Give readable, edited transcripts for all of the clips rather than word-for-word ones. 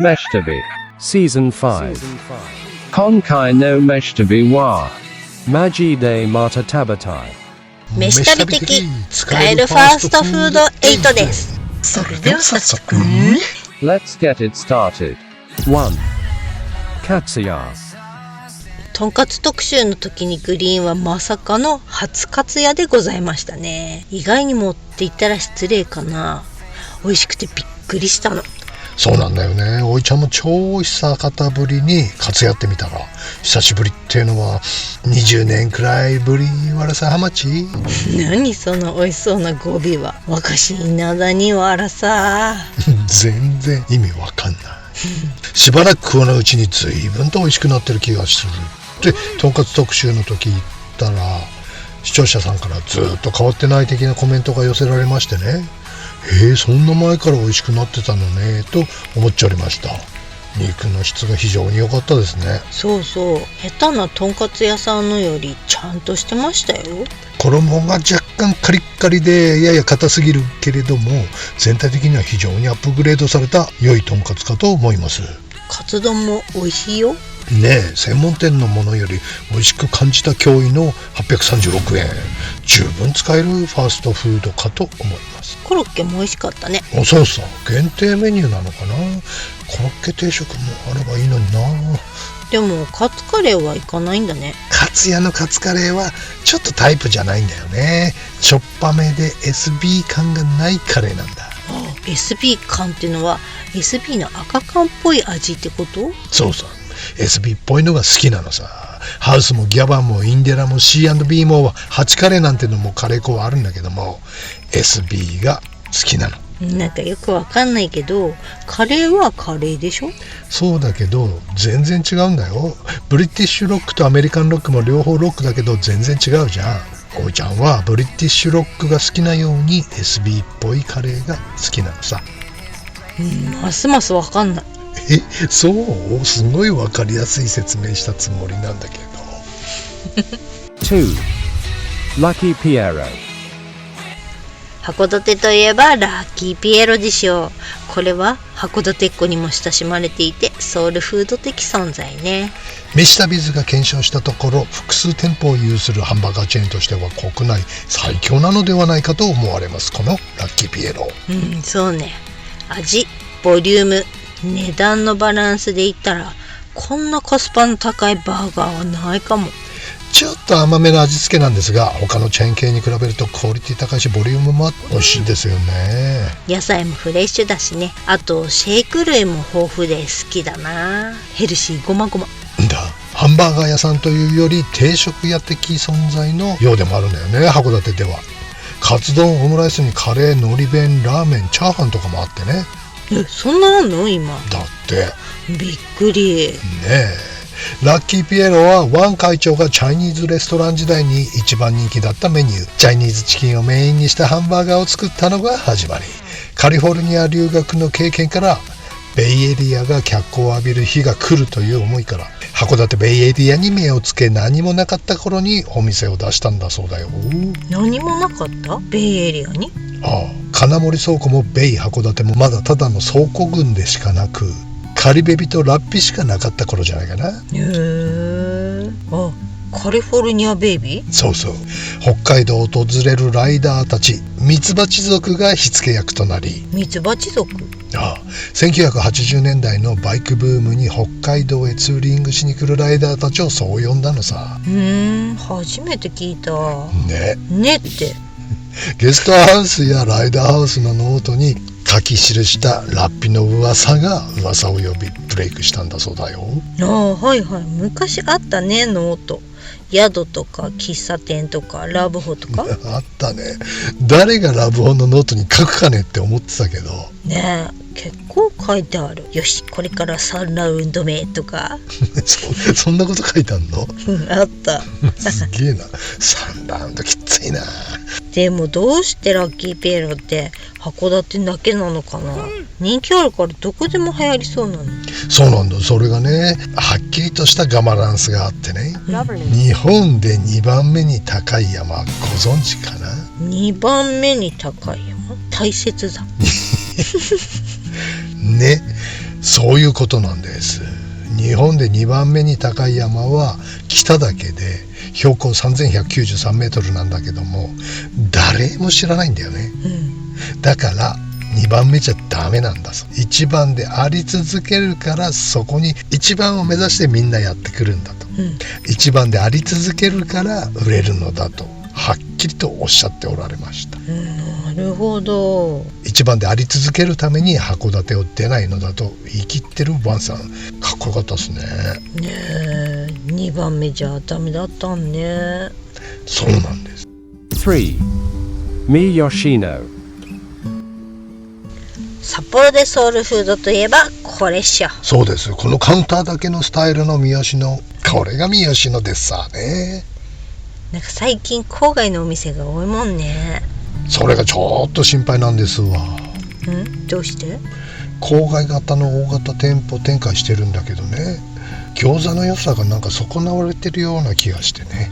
飯旅 Season 5今回の飯旅はマジでまた食べたい飯旅的使えるファーストフード8です。それでは早速Let's get it started 1. カツヤとんかつ特集の時にグリーンはまさかの初カツ屋でございましたね。意外にもって言ったら失礼かな。美味しくてびっくりしたの。そうなんだよね。おいちゃんも超久方ぶりにカツやってみたら、久しぶりっていうのは20年くらいぶりわらさはまち何その美味しそうな語尾は。若しいなだにわらさ全然意味わかんないしばらく食わないうちに随分と美味しくなってる気がするで、とんかつ特集の時言ったら視聴者さんからずっと変わってない的なコメントが寄せられましてね、そんな前から美味しくなってたのねと思っちゃいました。肉の質が非常に良かったですね。そうそう、下手なとんかつ屋さんのよりちゃんとしてましたよ。衣が若干カリッカリでやや硬すぎるけれども、全体的には非常にアップグレードされた良いとんかつかと思います。カツ丼も美味しいよねえ、専門店のものより美味しく感じた驚異の836円、十分使えるファーストフードかと思います。コロッケも美味しかったね。そうそう、限定メニューなのかな。コロッケ定食もあればいいのにな。でもカツカレーはいかないんだね。カツ屋のカツカレーはちょっとタイプじゃないんだよね。しょっぱめで SB 感がないカレーなんだ。SB 感っていうのは SB の赤缶っぽい味ってこと？そうそう、SB っぽいのが好きなのさ。ハウスもギャバンもインデラも C&B もハチカレーなんてのもカレー粉はあるんだけども、 SB が好きなの。なんかよくわかんないけど、カレーはカレーでしょ？そうだけど全然違うんだよ。ブリティッシュロックとアメリカンロックも両方ロックだけど全然違うじゃん。おいちゃんはブリティッシュロックが好きなように SB っぽいカレーが好きなのさ。ますますわかんない。そう、すごいわかりやすい説明したつもりなんだけど2. Lucky Piero 函館といえばラッキーピエロでしょう。これは函館っ子にも親しまれていてソウルフード的存在ね。飯旅図が検証したところ、複数店舗を有するハンバーガーチェーンとしては国内最強なのではないかと思われます、このラッキーピエロ。そうね。味、ボリューム、値段のバランスで言ったらこんなコスパの高いバーガーはないかも。ちょっと甘めの味付けなんですが、他のチェーン系に比べるとクオリティ高いしボリュームもあって美味しいんですよね。野菜もフレッシュだしね。あとシェイク類も豊富で好きだな。ヘルシーごまごまだ。ハンバーガー屋さんというより定食屋的存在のようでもあるんだよね、函館では。カツ丼、オムライスにカレー、海苔弁、ラーメン、チャーハンとかもあってね。そんなあんの今？だってびっくりねえ。ラッキーピエロはワン会長がチャイニーズレストラン時代に一番人気だったメニュー、チャイニーズチキンをメインにしたハンバーガーを作ったのが始まり、カリフォルニア留学の経験からベイエリアが脚光を浴びる日が来るという思いから函館ベイエリアに目をつけ、何もなかった頃にお店を出したんだそうだよ。何もなかった？ベイエリアに？金森倉庫もベイ函館もまだただの倉庫群でしかなく、カリベビとラッピしかなかった頃じゃないかな。カリフォルニアベイビー？そうそう、北海道を訪れるライダーたち、ミツバチ族が火付け役となり、ミツバチ族1980年代のバイクブームに北海道へツーリングしに来るライダーたちをそう呼んだのさ。初めて聞いたねってゲストハウスやライダーハウスのノートに書き記したラッピの噂が噂を呼びブレイクしたんだそうだよ。はいはい、昔あったね、ノート。宿とか喫茶店とかラブホとかあったね。誰がラブホのノートに書くかねって思ってたけどねえ、結構書いてある。よし、これから3ラウンド目とかそんなこと書いてあんのあったすげえな。3ラウンドきついな。でもどうしてラッキーピエロって函館だけなのかな。人気あるからどこでも流行りそうなの。そうなんだ。それがね、はっきりとしたガバナンスがあってね、日本で2番目に高い山ご存知かな。2番目に高い山、大雪山ね、そういうことなんです。日本で2番目に高い山は北岳で標高3193メートルなんだけども、誰も知らないんだよね。だから2番目じゃダメなんだぞ。1番であり続けるから、そこに1番を目指してみんなやってくるんだと。1番であり続けるから売れるのだとはっきりとおっしゃっておられました。なるほど。1番であり続けるために函館を出ないのだと言い切ってるワンさん、かっこよかったですね。ねえ、2番目じゃダメだったんね。そうなんです。3. Miyoshino. 札幌でソウルフードといえばこれっしょ。そうです。このカウンターだけのスタイルの三好の、これが三好のですさね。なんか最近郊外のお店が多いもんね。それがちょっと心配なんですわ。どうして？郊外型の大型店舗展開してるんだけどね、餃子の良さがなんか損なわれてるような気がしてね。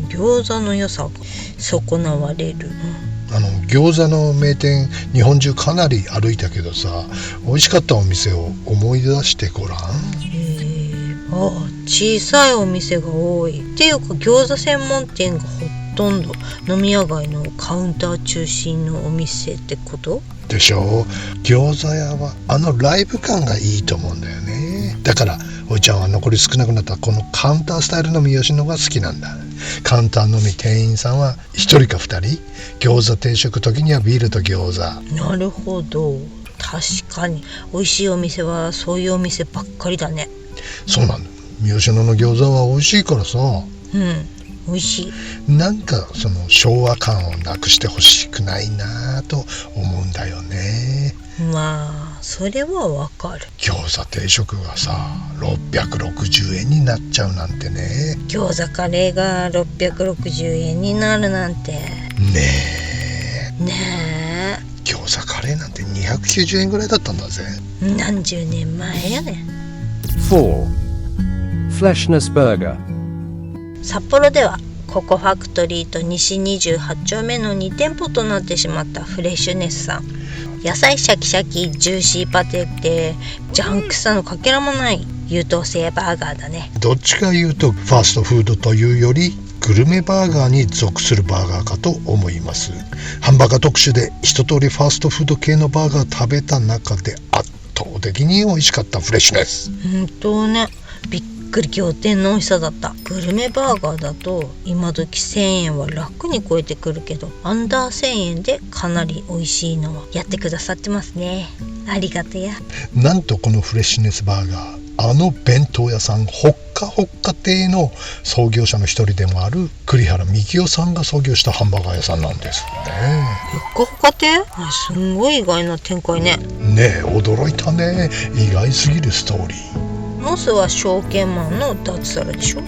餃子の良さが損なわれる。餃子の名店日本中かなり歩いたけどさ、美味しかったお店を思い出してごらん。小さいお店が多いっていうか、餃子専門店がほとんど飲み屋街のカウンター中心のお店ってことでしょ。餃子屋はライブ感がいいと思うんだよね。だからおいちゃんは残り少なくなったこのカウンタースタイルの三好のが好きなんだ。カウンターのみ店員さんは1人か2人、餃子定食時にはビールと餃子。なるほど。確かに美味しいお店はそういうお店ばっかりだね。そうなんだ。三好の餃子は美味しいからさ。美味しい。なんかその昭和感をなくしてほしくないなと思うんだよね。まあそれはわかる。餃子定食がさ660円になっちゃうなんてね。餃子カレーが660円になるなんて。ねえ餃子カレーなんて290円ぐらいだったんだぜ。何十年前やね。 4. Fleshness Burger. 札幌ではココファクトリーと西28丁目の2店舗となってしまったフレッシュネスさん。野菜シャキシャキジューシーパテってジャンクさのかけらもない優等生バーガーだね。どっちか言うとファーストフードというよりグルメバーガーに属するバーガーかと思います。ハンバーガー特集で一通りファーストフード系のバーガー食べた中で圧倒的に美味しかったフレッシュネス。本当ね、びっくり仰天の美味しさだった。グルメバーガーだと今時1000円は楽に超えてくるけど、アンダー1000円でかなり美味しいのはやってくださってますね。ありがとや。なんとこのフレッシュネスバーガー、弁当屋さんほっかほっか亭の創業者の一人でもある栗原幹夫さんが創業したハンバーガー屋さんなんですね。ほっかほか亭？すんごい意外な展開ね。ねえ驚いたね。意外すぎるストーリー。モスは証券マンの脱サラでしょ。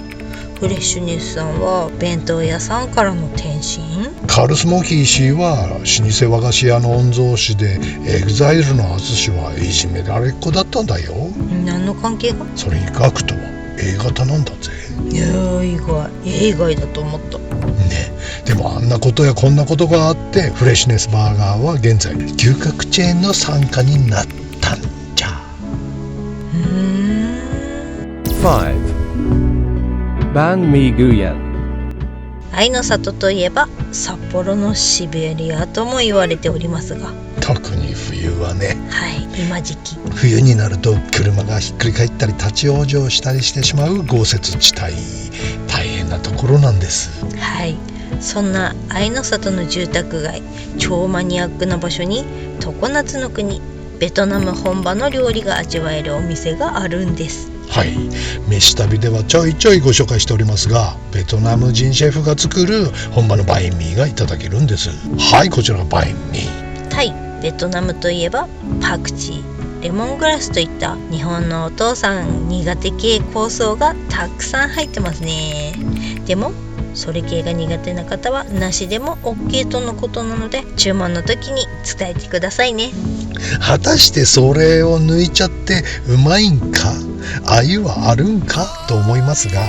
フレッシュネスさんは弁当屋さんからの転身。カールスモーキー氏は老舗和菓子屋の御曹司で、エグザイルの淳はいじめられっ子だったんだよ。何の関係が？それにガクトは A 型なんだぜ。いや意外だと思った。ね、でもあんなことやこんなことがあってフレッシュネスバーガーは現在牛角チェーンの傘下になったんじゃ。5. Banh Mi Guyen. 愛の里といえば札幌のシベリアとも言われておりますが、特に冬はね。今時期冬になると車がひっくり返ったり立ち往生したりしてしまう豪雪地帯、大変なところなんです。そんな愛の里の住宅街、超マニアックな場所に常夏の国ベトナム本場の料理が味わえるお店があるんです。飯旅ではちょいちょいご紹介しておりますが、ベトナム人シェフが作る本場のバインミーがいただけるんです。こちらがバインミー。タイ、ベトナムといえばパクチー、レモングラスといった日本のお父さん苦手系香草がたくさん入ってますね。でもそれ系が苦手な方はなしでも OK とのことなので、注文の時に伝えてくださいね。果たしてそれを抜いちゃってうまいんか、愛はあるんかと思いますが、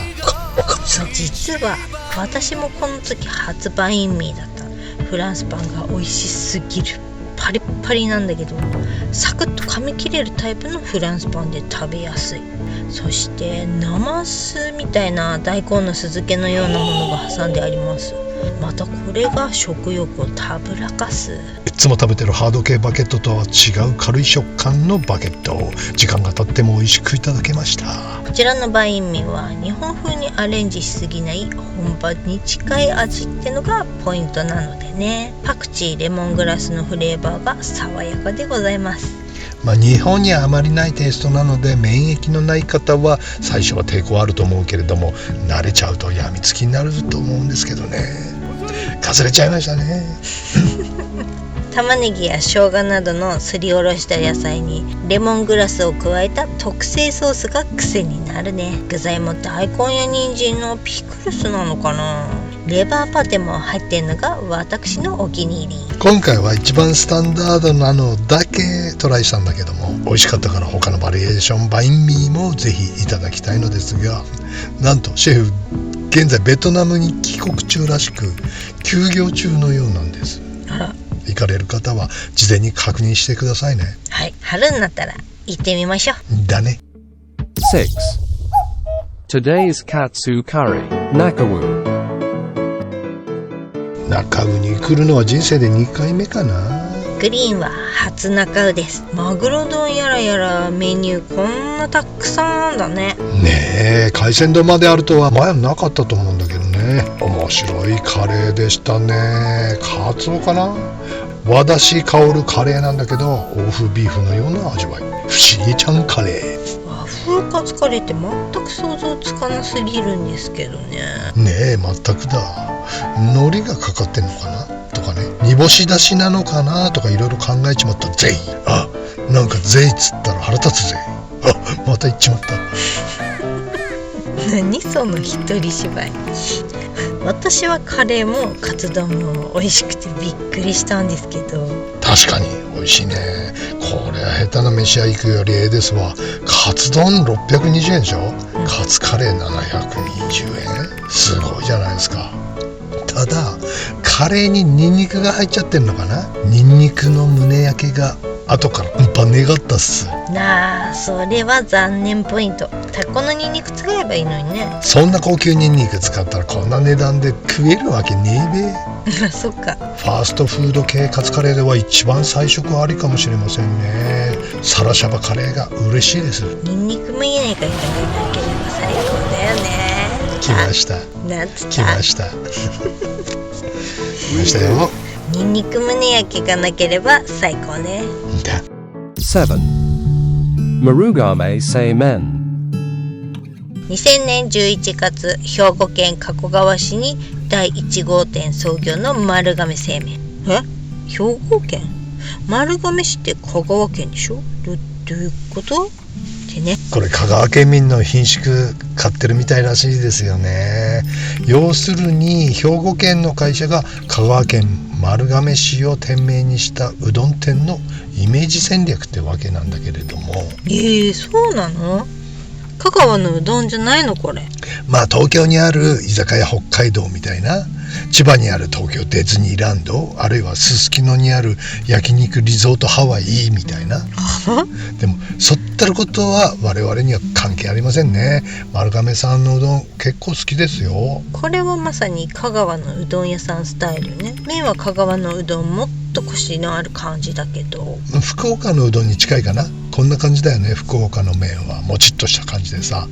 実は私もこの時初バインミーだった。フランスパンが美味しすぎる。パリッパリなんだけどサクッと噛み切れるタイプのフランスパンで食べやすい。そしてナマスみたいな大根の酢漬けのようなものが挟んであります。またこれが食欲をたぶらかす。いつも食べてるハード系バゲットとは違う軽い食感のバゲットを時間が経っても美味しくいただけました。こちらのバインミーは日本風にアレンジしすぎない本場に近い味ってのがポイントなのでね。パクチーレモングラスのフレーバーが爽やかでございます。日本にはあまりないテイストなので免疫のない方は最初は抵抗あると思うけれども慣れちゃうとやみつきになると思うんですけどね。かすれちゃいましたね。玉ねぎや生姜などのすりおろした野菜にレモングラスを加えた特製ソースが癖になるね。具材も大根や人参のピクルスなのかな。レバーパテも入ってるのが私のお気に入り。今回は一番スタンダードなのだけトライしたんだけども美味しかったから他のバリエーションバインミーもぜひいただきたいのですが、なんとシェフ現在ベトナムに帰国中らしく休業中のようなんです。あら、行かれる方は事前に確認してくださいね。はい、春になったら行ってみましょう。だね。 6. Today's Katsu Curry, Nakawu. 中宇に来るのは人生で2回目かな。グリーンは初中宇です。マグロ丼やらやらメニューこんなたくさんだね。ねえ、海鮮丼まであるとは前はなかったと思うんだけどね。面白いカレーでしたね。カツオかな。和だし香るカレーなんだけどオーフビーフのような味わい。不思議ちゃんカレー。和風カツカレーって全く想像つかなすぎるんですけどね。ねえ、全くだ。海苔がかかってんのかなとかね、煮干しだしなのかなとかいろいろ考えちまったぜい。あ、なんかぜいっつったら腹立つぜ。あ、また言っちまった。何その一人芝居。私はカレーもカツ丼も美味しくてびっくりしたんですけど。確かに美味しいね。これは下手な飯屋行くよりええですわ。カツ丼620円でしょ、カツカレー720円、すごいじゃないですか。ただカレーにニンニクが入っちゃってんのかな。ニンニクの胸焼けが後から願ったっす。なあ、それは残念ポイント。タコのニンニク使えばいいのにね。そんな高級ニンニク使ったらこんな値段で食えるわけねえべ。そっか。ファーストフード系カツカレーでは一番最食ありかもしれませんね。サラシャバカレーが嬉しいです。ニンニクもいないかいらなければ最高だよね。来ました。なんつった。来ました。来ましたよ。ニンニク胸焼けがなければ最高ね。だ。7. Marugame Seimen. 2000年11月、兵庫県加古川市に第1号店創業の丸亀製麺。兵庫県？丸亀市って香川県でしょ？どういうことってね。これ香川県民の品種買ってるみたいらしいですよね。要するに兵庫県の会社が香川県丸亀市を店名にしたうどん店のイメージ戦略ってわけなんだけれども。そうなの？香川のうどんじゃないのこれ。東京にある居酒屋北海道みたいな、千葉にある東京ディズニーランド、あるいはすすきのにある焼肉リゾートハワイみたいな。でもそったることは我々には関係ありませんね。丸亀さんのうどん結構好きですよ。これはまさに香川のうどん屋さんスタイルね。麺は香川のうどんもっとコシのある感じだけど、福岡のうどんに近いかな。こんな感じだよね。福岡の麺はもちっとした感じでさ。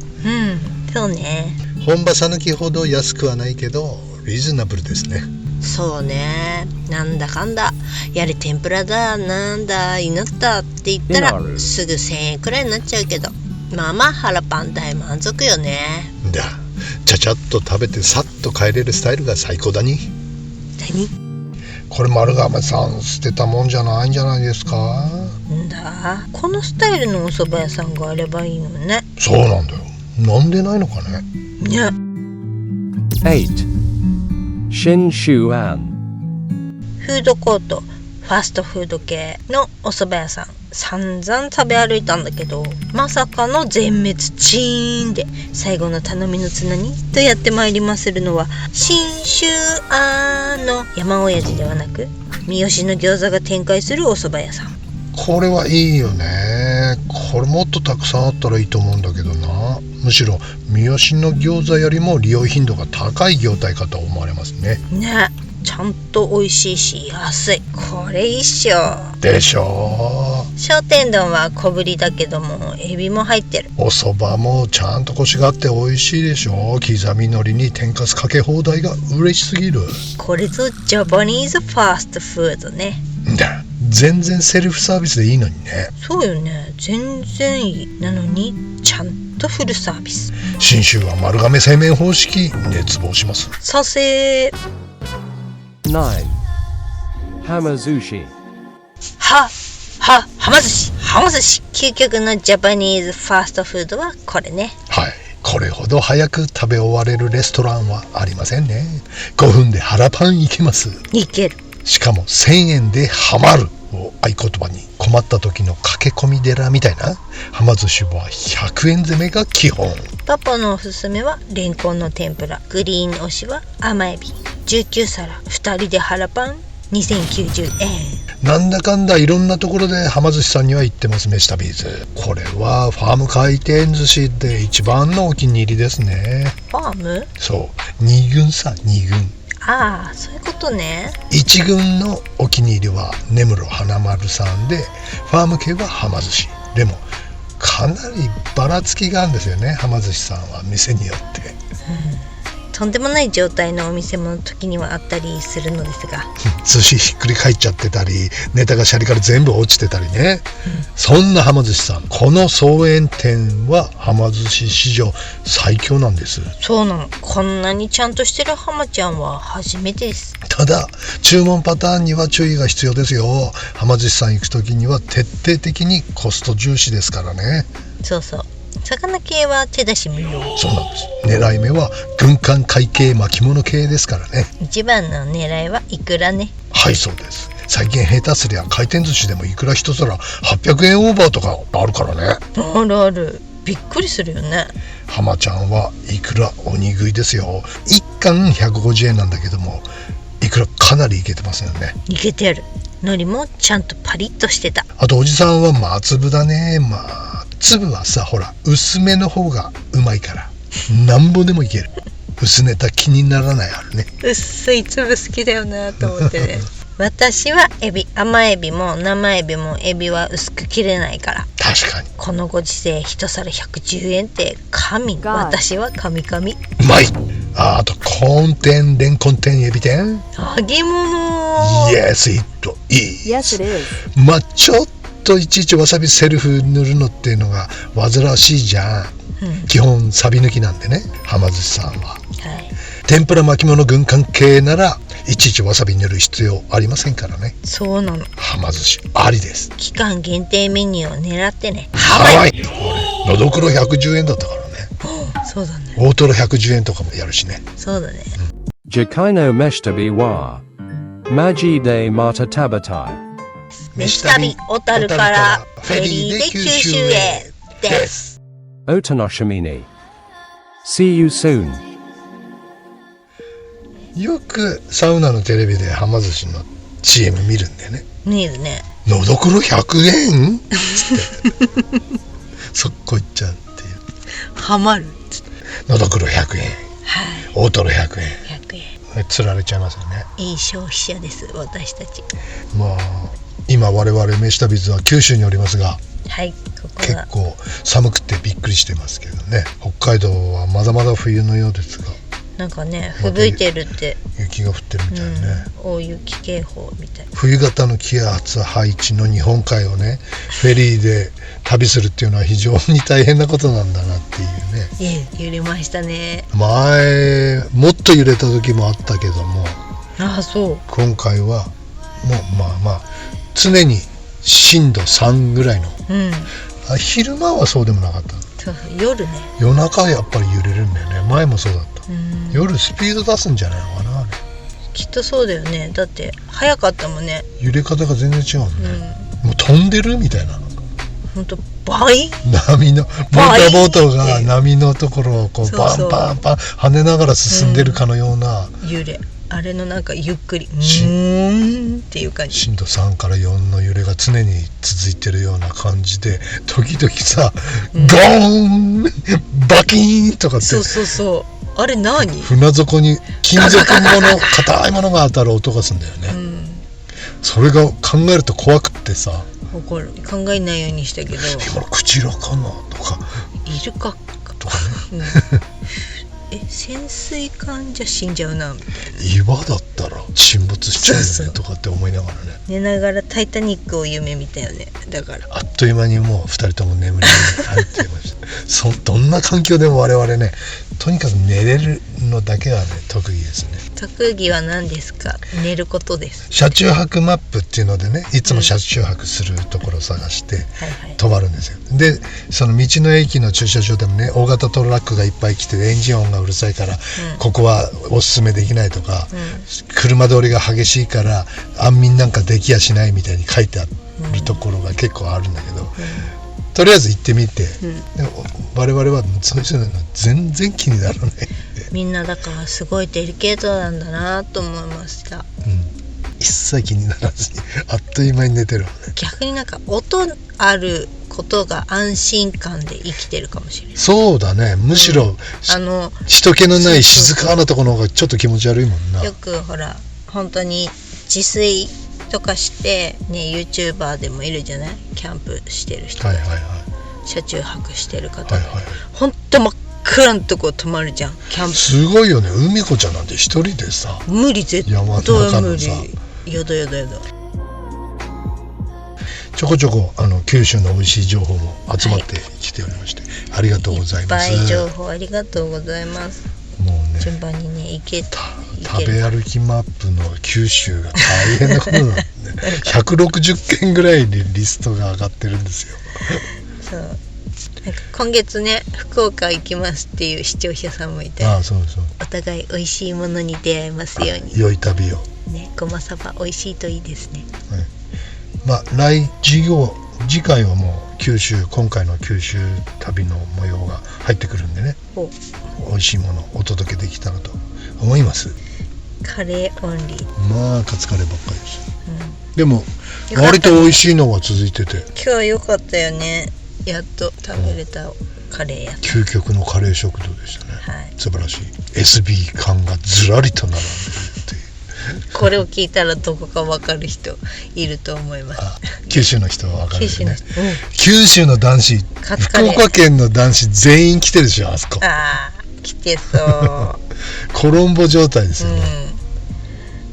そうね。本場さぬきほど安くはないけどリーズナブルですね。そうね。なんだかんだやれ天ぷらだなんだ祈ったって言ったらすぐ1000円くらいになっちゃうけど、まあ腹パン大満足よね。だ、ちゃちゃっと食べてさっと帰れるスタイルが最高だに。何？これ丸亀さん捨てたもんじゃないんじゃないですか。んだ、このスタイルのお蕎麦屋さんがあればいいのね。そうなんだよ。なんでないのかね。ね。 8. Shinshuan. フードコート、ファストフード系のお蕎麦屋さん散々食べ歩いたんだけど、まさかの全滅チーンで最後の頼みの綱にとやってまいりまするのは信州の山親父ではなく三好の餃子が展開するお蕎麦屋さん。これはいいよね。これもっとたくさんあったらいいと思うんだけどな。むしろ三好の餃子よりも利用頻度が高い業態かと思われますね。ね、ちゃんと美味しいし安い。これいいっしょ。でしょう。商店丼は小ぶりだけどもエビも入ってる。お蕎麦もちゃんとコシがあって美味しいでしょ。刻み海苔に天かすかけ放題が嬉しすぎる。これぞジャパニーズファーストフードね。全然セルフサービスでいいのにね。そうよね、全然いい。なのにちゃんとフルサービス。信州は丸亀製麺方式熱望します。賛成。9. Hamazushi. はま寿司。究極のジャパニーズファーストフードはこれね。はい、これほど早く食べ終われるレストランはありませんね。5分で腹パンいけます。いける。しかも1000円でハマるを合言葉に、困った時の駆け込み寺みたいなはま寿司は100円攻めが基本。パパのおすすめはレンコンの天ぷら。グリーン推しは甘エビ。19皿2人で腹パン2090円。なんだかんだいろんなところではま寿司さんには行ってます。メシタビーズ。これはファーム回転寿司で一番のお気に入りですね。ファーム？そう2軍さ、2軍。ああ、そういうことね。1軍のお気に入りは根室花丸さんで、ファーム系ははま寿司。でもかなりばらつきがあるんですよね、はま寿司さんは店によって。とんでもない状態のお店も時にはあったりするのですが、寿司ひっくり返っちゃってたり、ネタがシャリから全部落ちてたりね、そんなはま寿司さん、この総園店ははま寿司史上最強なんです。そうなの。こんなにちゃんとしてるはまちゃんは初めてです。ただ注文パターンには注意が必要ですよ。はま寿司さん行く時には徹底的にコスト重視ですからね。そうそう、魚系は手出し無料。そうなんです。狙い目は軍艦会計巻物系ですからね。一番の狙いはイクラね。はい、そうです。最近下手すりゃ回転寿司でもいくら一皿800円オーバーとかあるからね。あるある。びっくりするよね。はまちゃんはいくら鬼食いですよ。1貫150円なんだけども、いくらかなりいけてますよね。いけてる。海苔もちゃんとパリッとしてた。あとおじさんは松粒だね。粒はさ、ほら薄めの方がうまいからなんぼでもいける。薄ネタ気にならないあるね。薄い粒好きだよなと思ってね。私はエビ、甘エビも生エビもエビは薄く切れないから。確かにこのご時世一皿110円って神。私は神々。うまい。あとコーン店、レンコン店、エビ店、揚げ物。イエスイットいい。 Yes, it is. ちょっといちいちわさびセルフ塗るのっていうのが煩わしいじゃん、基本サビ抜きなんでね、はま寿司さんは。天ぷら巻物軍艦系ならいちいちわさび塗る必要ありませんからね。そうなの。はま寿司ありです。期間限定メニューを狙ってね。はい。のどくろ110円だったからね。そうだね。大トロ110円とかもやるしね。そうだね。Jakai no Meshtabi wa Maji de Mata Tabatai. 飯旅小樽からフェリーで九州へです。 Otanoshimini. See you soon. よくサウナのテレビではま寿司の CM 見るんだよね。見るね。のどくろ100円つってそこ行っちゃうっていう。ハマる。のどくろ100円、はい。大トロ100円。100円。釣られちゃいますよね。いい消費者です私たち。今我々飯旅図は九州におりますが、はい、ここ結構寒くてびっくりしてますけどね。北海道はまだまだ冬のようですが、なんかね、吹雪いてるって。雪が降ってるみたいね、大雪警報みたい。冬型の気圧配置の日本海をね、フェリーで旅するっていうのは非常に大変なことなんだなっていうね。揺れましたね。前もっと揺れた時もあったけども、あ、そう。今回はもう常に震度3ぐらいの、昼間はそうでもなかった。そう、夜ね。夜中はやっぱり揺れるんだよね。前もそうだった。夜スピード出すんじゃないのかな、あれ。きっとそうだよね。だって早かったもんね。揺れ方が全然違うもんね、もう飛んでるみたいな。ほんと倍。波のモーターボートが波のところをこうバンバンバン跳ねながら進んでるかのような、揺れ。あれのなんかゆっくりっていう感じ。震度3から4の揺れが常に続いてるような感じで、時々さ、ゴーンバキーンとかって、そうあれ何？船底に金属硬いものが当たる音がするんだよね、それが考えると怖くってさ、分かる。考えないようにしたけど、今のクジラかなとかイルカとかね、潜水艦じゃ死んじゃうなみたいな。岩だったら沈没しちゃうよねとかって思いながらね、寝ながらタイタニックを夢見たよね。だからあっという間にもう2人とも眠りに入っていましたどんな環境でも我々ね、とにかく寝れるのだけはね得意ですね。特技は何ですか？寝ることです。車中泊マップっていうのでね、いつも車中泊するところを探して泊まるんですよ。でその道の駅の駐車場でもね、大型トラックがいっぱい来てエンジン音がうるさいから、ここはおすすめできないとか、車通りが激しいから安眠なんかできやしないみたいに書いてあるところが結構あるんだけど、とりあえず行ってみて、でも我々はそういうの全然気にならないみんなだからすごいデリケートなんだなと思いました、一切気にならずにあっという間に寝てるわね。逆になんか音あることが安心感で生きてるかもしれない。そうだね、むしろ、人気のない静かなところの方がちょっと気持ち悪いもんな。よくほら本当に自炊とかしてね、 YouTuber でもいるじゃない、キャンプしてる人、車中泊してる方、ほんと真っ暗なとこ泊まるじゃん、キャンプ。すごいよね。海子ちゃんなんて一人でさ、無理、絶対無理。やだ。ちょこちょこ九州の美味しい情報も集まってきておりまして、ありがとうございます。いっぱい情報ありがとうございます。もうね、順番にね行けた。食べ歩きマップの九州が大変なことなんで、ね、160件ぐらいにリストが上がってるんですよ。そう、なんか今月ね福岡行きますっていう視聴者さんもいて、そうお互い美味しいものに出会えますように。良い旅をね、ごまさば美味しいといいですね。次回はもう今回の九州旅の模様が入ってくるんでね、美味しいものをお届けできたらと思います。カレーオンリー。カツカレーばっかりです、でも割と美味しいのが続いてて、今日良かったよね。やっと食べれたカレーや究極のカレー食堂でしたね、素晴らしい SB 缶がずらりと並んでるっていうこれを聞いたらどこか分かる人いると思います。九州の人は分かるよね。九州の男子、福岡県の男子全員来てるでしょ、あそこ。来てそうコロンボ状態ですよね、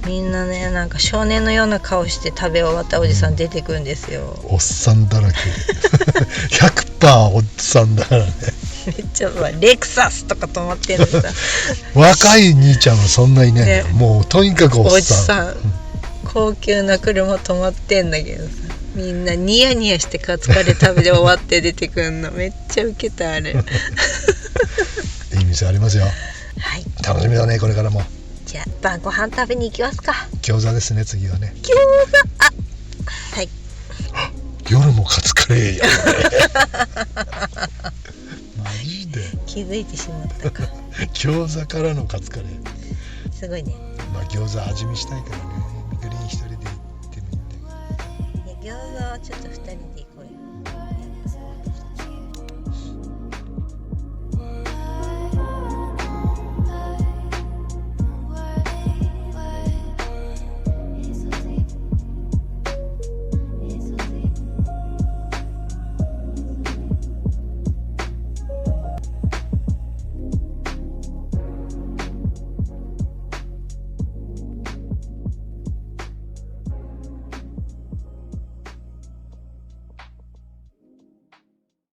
みんなね、なんか少年のような顔して食べ終わったおじさん出てくるんですよ、おっさんだらけ100% おっさんだからね。めっちゃレクサスとか止まってるのさ若い兄ちゃんはそんないないんだよ、もうとにかくおっさん、高級な車止まってんだけどさ、みんなニヤニヤしてカツカレー食べて終わって出てくるのめっちゃウケた。あれいい店ありますよ。楽しみだね、これからも。じゃあ晩ご飯食べに行きますか。餃子ですね、次はね。餃子。夜もカツカレーやマジで気づいてしまったか餃子からのカツカレーすごいね。餃子味見したいからね。